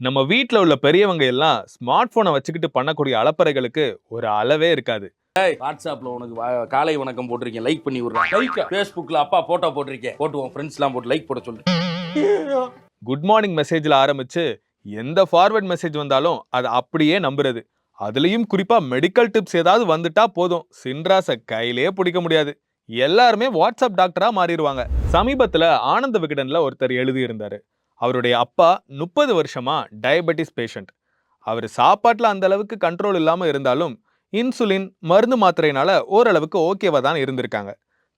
நம்ம வீட்ல உள்ள பெரியவங்க எல்லாம் ஸ்மார்ட் போனை வச்சுக்கிட்டு பண்ணக்கூடிய அலப்பறைகளுக்கு ஒரு அளவே இருக்காது. வாட்ஸ்அப்ல உனக்கு காலை வணக்கம் போட்டிருக்கேன், லைக் பண்ணி விடுறேன். லைக் ஃபேஸ்புக்ல அப்பா போட்டோ போட்டிருக்கேன், போட்டுவோம் ஃப்ரெண்ட்ஸ்லாம் போட்டு லைக் போட சொல்லு. குட் மார்னிங் மெசேஜ்ல ஆரம்பிச்சு எந்த ஃபார்வர்ட் மெசேஜ் வந்தாலும் அதை அப்படியே நம்புறது. அதுலயும் குறிப்பா மெடிக்கல் டிப்ஸ் ஏதாவது வந்துட்டா போதும், சின்ராச கையிலே பிடிக்க முடியாது. எல்லாருமே வாட்ஸ்அப் டாக்டரா மாறிடுவாங்க. சமீபத்துல ஆனந்த விகடன்ல ஒருத்தர் எழுதி இருந்தாரு. அவருடைய அப்பா 30 வருஷமா டயபெட்டிஸ் பேஷண்ட். அவர் சாப்பாட்டுல அந்த அளவுக்கு கண்ட்ரோல் இல்லாம இருந்தாலும் இன்சுலின் மருந்து மாத்திரையினால ஓரளவுக்கு ஓகேவா தான் இருந்திருக்காங்க.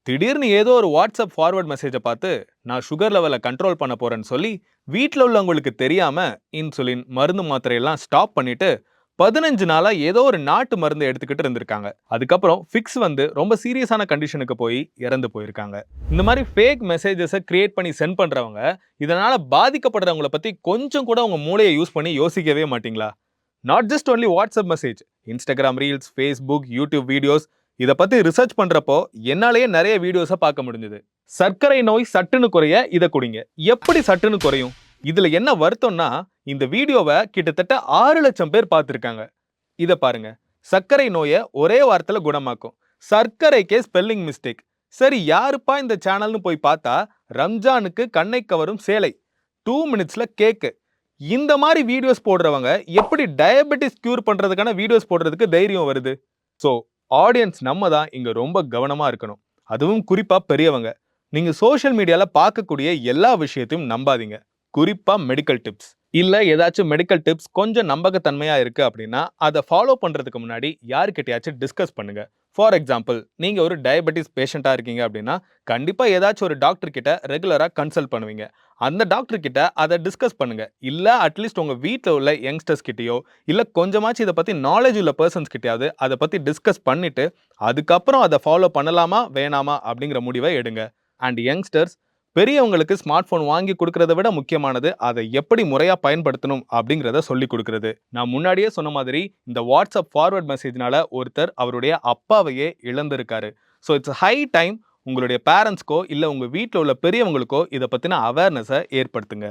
திடீர்னு ஏதோ ஒரு வாட்ஸ்அப் ஃபார்வர்ட் மெசேஜை பார்த்து நான் சுகர் லெவலை கண்ட்ரோல் பண்ண போறேன்னு சொல்லி வீட்டில் உள்ளவங்களுக்கு தெரியாம இன்சுலின் மருந்து மாத்திரையெல்லாம் ஸ்டாப் பண்ணிட்டு 15 நாளா ஏதோ ஒரு நாட்டு மருந்து எடுத்துக்கிட்டு இருந்திருக்காங்க. அதுக்கப்புறம் ஃபிக்ஸ் வந்து ரொம்ப சீரியஸான கண்டிஷனுக்கு போய் இறந்து போயிருக்காங்க. இந்த மாதிரி ஃபேக் மெசேஜஸை கிரியேட் பண்ணி சென்ட் பண்றவங்க இதனால பாதிக்கப்படுறவங்களை பத்தி கொஞ்சம் கூட உங்க மூளையை யூஸ் பண்ணி யோசிக்கவே மாட்டீங்களா? Not just only WhatsApp message, Instagram reels, Facebook, YouTube videos, இதை பத்தி ரிசர்ச் பண்றப்போ என்னாலேயே நிறைய வீடியோஸை பார்க்க முடிஞ்சது. சர்க்கரை நோய் சட்டுன்னு குறைய இதை குடிங்க. எப்படி சட்டுன்னு குறையும்? இதுல என்ன வருத்தம்னா, இந்த வீடியோவை கிட்டத்தட்ட 6 லட்சம் பேர் பார்த்திருக்காங்க. இதை பாருங்க. சர்க்கரை நோயை ஒரே வாரத்துல குணமாக்கும். சர்க்கரைக்கே ஸ்பெல்லிங் மிஸ்டேக். சரி, யாருப்பா இந்த சேனல்னு போய் பார்த்தா ரம்ஜானுக்கு கண்ணை கவரும் சேலை, 2 மினிட்ஸ்ல கேக்கு. இந்த மாதிரி வீடியோஸ் போடுறவங்க எப்படி டயபெட்டிஸ் கியூர் பண்றதுக்கான வீடியோஸ் போடுறதுக்கு தைரியம் வருது? ஸோ ஆடியன்ஸ் நம்ம தான் இங்க ரொம்ப கவனமா இருக்கணும். அதுவும் குறிப்பா பெரியவங்க. நீங்க சோஷியல் மீடியால பார்க்கக்கூடிய எல்லா விஷயத்தையும் நம்பாதீங்க. குறிப்பா மெடிக்கல் டிப்ஸ். இல்ல ஏதாச்சும் மெடிக்கல் டிப்ஸ் கொஞ்சம் நம்பகத்தன்மையா இருக்கு அப்படின்னா அதை ஃபாலோ பண்றதுக்கு முன்னாடி யாருக்கிட்டையாச்சும் டிஸ்கஸ் பண்ணுங்க. ஃபார் எக்ஸாம்பிள், நீங்க ஒரு டயபெட்டிஸ் பேஷண்டா இருக்கீங்க அப்படின்னா கண்டிப்பா ஏதாச்சும் ஒரு டாக்டர் கிட்ட ரெகுலரா கன்சல்ட் பண்ணுவீங்க. அந்த டாக்டர் கிட்ட அதை டிஸ்கஸ் பண்ணுங்க. இல்ல அட்லீஸ்ட் உங்க வீட்டில் உள்ள யங்ஸ்டர்ஸ் கிட்டயோ இல்ல கொஞ்சமாச்சும் இதை பத்தி நாலேஜ் உள்ள பர்சன்ஸ் கிட்டயாவது அதை பத்தி டிஸ்கஸ் பண்ணிட்டு அதுக்கப்புறம் அதை ஃபாலோ பண்ணலாமா வேணாமா அப்படிங்கிற முடிவை எடுங்க. அண்ட் யங்ஸ்டர்ஸ், பெரியவங்களுக்கு ஸ்மார்ட் போன் வாங்கி கொடுக்கறத விட முக்கியமானது அதை எப்படி முறையா பயன்படுத்தணும் அப்படிங்கிறத சொல்லி கொடுக்கிறது. நான் முன்னாடியே சொன்ன மாதிரி இந்த வாட்ஸ்அப் ஃபார்வர்ட் மெசேஜ்னால ஒருத்தர் அவருடைய அப்பாவையே இழந்திருக்காரு. ஸோ இட்ஸ் ஹை டைம் உங்களுடைய பேரண்ட்ஸ்க்கோ இல்ல உங்க வீட்டில் உள்ள பெரியவங்களுக்கோ இதை பத்தின அவேர்னஸை ஏற்படுத்துங்க.